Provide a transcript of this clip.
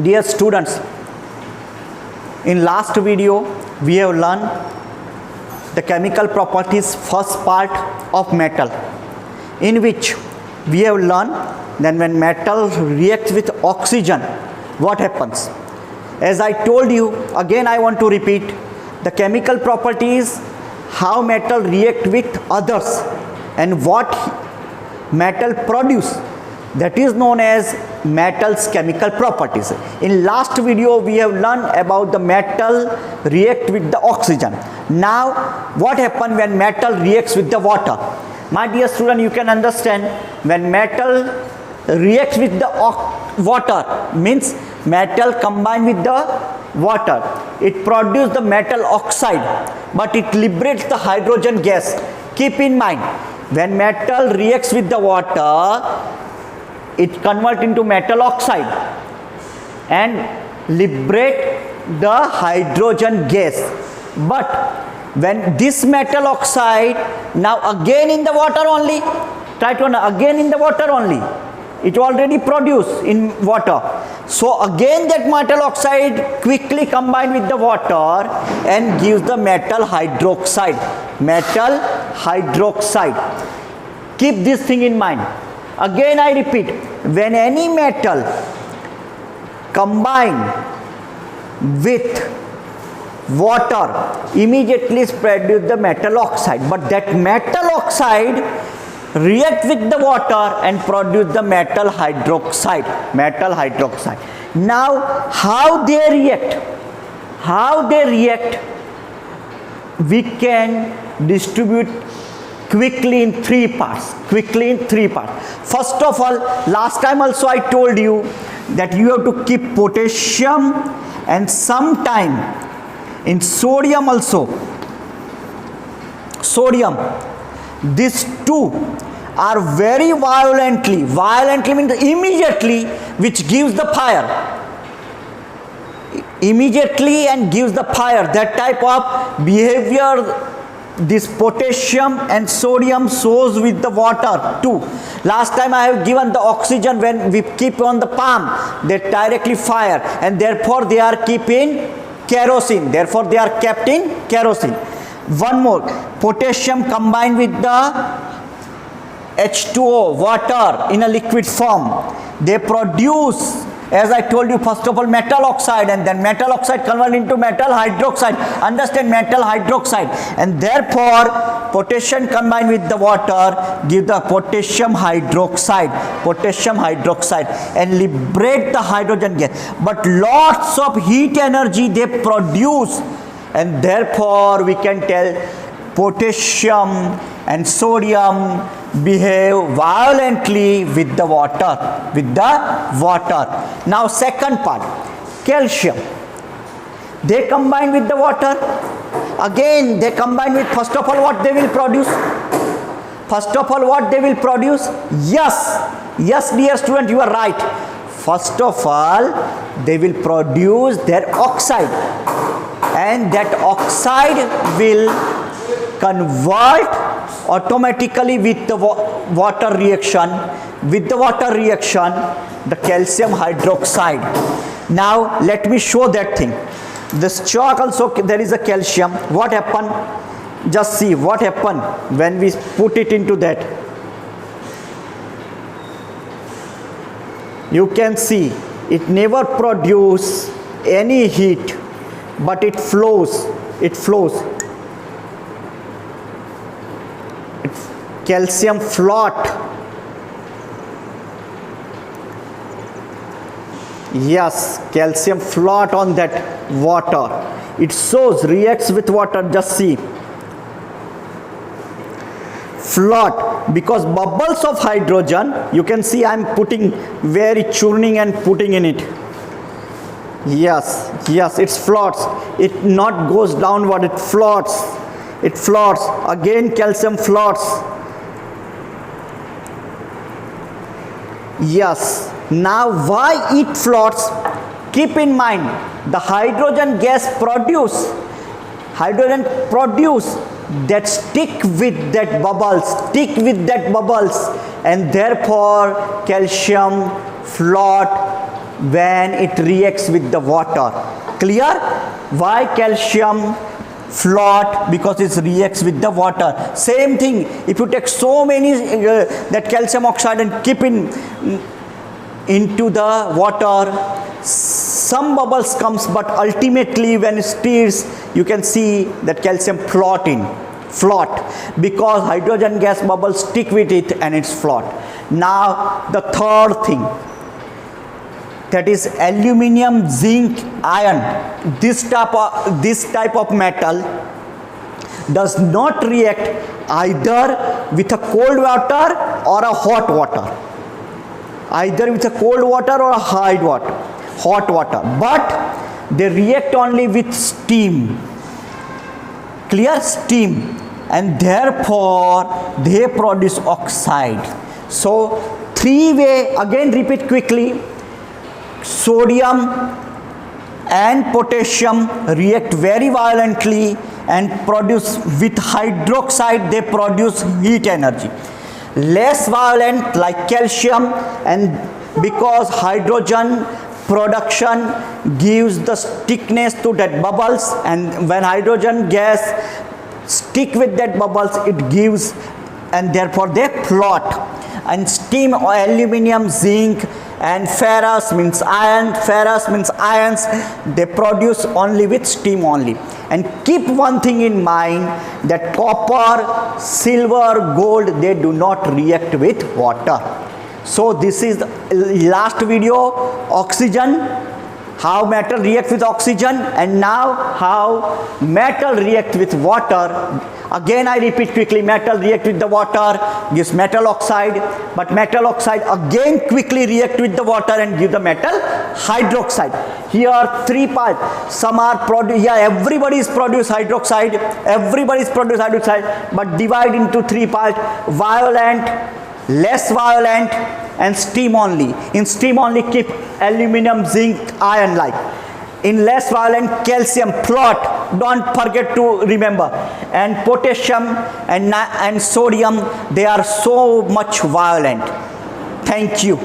Dear students, in last video we have learned the chemical properties first part of metal, in which we have learned that when metal reacts with oxygen, what happens. As I told you, again I want to repeat, the chemical properties, how metal react with others and what metal produce, that is known as metal's chemical properties. In last video we have learned about the metal react with the oxygen. Now what happens when metal reacts with the water? My dear student, you can understand, when metal reacts with the water, means metal combined with the water, it produces the metal oxide, but it liberates the hydrogen gas. Keep in mind, when metal reacts with the water, it converts into metal oxide and liberate the hydrogen gas. But when this metal oxide now again in the water only, try to again in the water only, it already produced in water. So again that metal oxide quickly combined with the water and gives the metal hydroxide. Metal hydroxide. Keep this thing in mind. Again I repeat, when any metal combine with water, immediately produce the metal oxide, but that metal oxide react with the water and produce the metal hydroxide. Now how they react, we can distribute quickly in three parts. First of all, last time also I told you that you have to keep potassium and sometime in sodium also. Sodium, these two are very violently means immediately, which gives the fire. Immediately and gives the fire. That type of behavior this potassium and sodium shows with the water too. Last time I have given the oxygen, when we keep on the palm, they directly fire, and therefore they are kept in kerosene. One more, potassium combined with the H2O, water in a liquid form, they produce, as I told you, first of all metal oxide, and then metal oxide convert into metal hydroxide. Understand, metal hydroxide, and therefore potassium combined with the water give the potassium hydroxide and liberate the hydrogen gas. But lots of heat energy they produce, and therefore we can tell potassium and sodium behave violently with the water. Now second part, calcium, they combine with the water. Again they combine with, first of all what they will produce? Yes dear student, you are right. First of all they will produce their oxide, and that oxide will convert automatically with the water reaction, the calcium hydroxide. Now let me show that thing. This chalk also, there is a calcium. What happened? Just see what happened when we put it into that. You can see it never produce any heat, but it flows. Calcium float. Yes, calcium float on that water. It shows reacts with water. Just see, float, because bubbles of hydrogen, you can see I am putting very churning and putting in it. Yes, it floats. It not goes downward, it floats. Again calcium floats. Yes. Now why it floats? Keep in mind, the hydrogen gas produce that stick with that bubbles, and therefore calcium float when it reacts with the water. Clear? Why calcium float? Because it reacts with the water. Same thing, if you take so many that calcium oxide and keep into the water, some bubbles comes, but ultimately when it stirs, you can see that calcium float because hydrogen gas bubbles stick with it and it's float. Now the third thing, that is aluminium, zinc, iron. This type of metal does not react either with a cold water or a hot water. Either with a cold water or a hot water. But they react only with steam. Clear? Steam. And therefore they produce oxide. So three-way, again repeat quickly. Sodium and potassium react very violently and produce with hydroxide, they produce heat energy. Less violent like calcium, and because hydrogen production gives the stickness to that bubbles, and when hydrogen gas stick with that bubbles, it gives, and therefore they float. And steam or aluminium, zinc and ferrous means ions, they produce only with steam only. And keep one thing in mind, that copper, silver, gold, they do not react with water. So this is the last video, oxygen, how metal reacts with oxygen, and now how metal react with water. Again I repeat quickly, metal react with the water, gives metal oxide, but metal oxide again quickly react with the water and give the metal hydroxide. Here three parts, some are produced, everybody is produced hydroxide, but divide into three parts, violent, less violent and steam only. In steam only keep aluminum, zinc, iron like. In less violent, calcium, float, don't forget to remember. And potassium and sodium, they are so much violent. Thank you.